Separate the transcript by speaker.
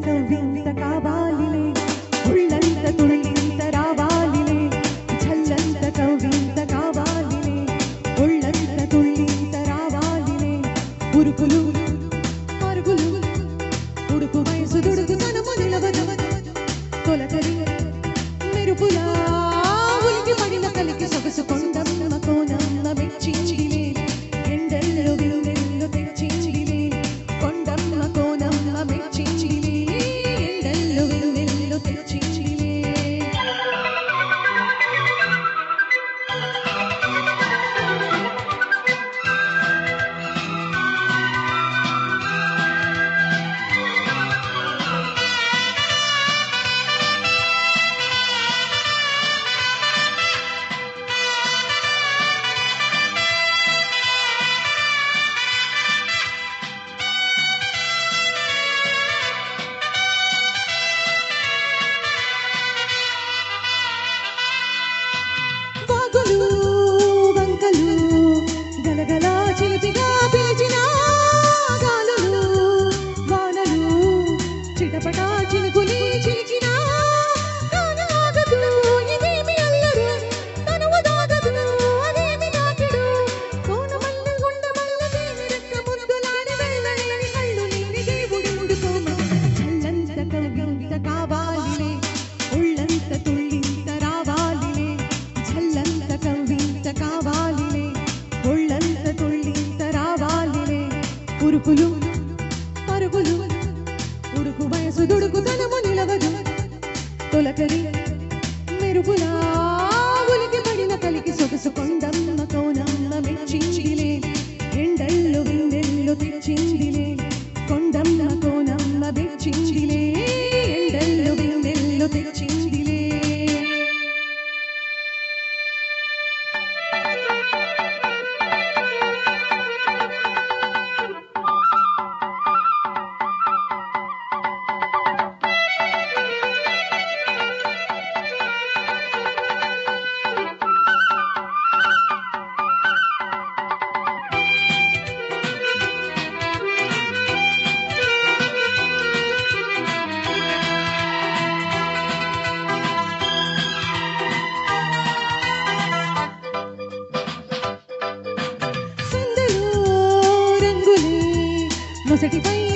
Speaker 1: కవ్వింత కావాలిలే ఉళ్ళంత తుళ్ళింత రావాలిలే చల్లంత కవ్వింత కావాలిలే ఉళ్ళంత తుళ్ళింత రావాలిలే ఉరుకులు పరుగులు ఉడుకు వయసు దుడుకు తనము నిలవదు తొలకరి మెరుపులా ఉలికి పడిన కలికి సొగసు కొండమ్మ కోనమ్మ మెచ్చిందిలే ఎండల్లో విలువెల్లో తెచ్చిందిలే కొండమ్మ కోనమ్మ మెచ్చిందిలే ఎండల్లో విలువెల్లో తెచ్చిందిలే ఉరుకులు పరుగులు ఉడుకు వయసు దుడుకు తనము నిలవదు తొలకరి మెరుపులా ఉలికి పడిన కలికి సొగసు కొండమ్మ కోనమ్మ మెచ్చిందిలే ఎండల్లో విందెల్లో తెచ్చిందిలే కొండమ్మ కోనమ్మ మెచ్చిందిలే ఎండల్లో విందెల్లో తెచ్చిందిలే మొసటిపై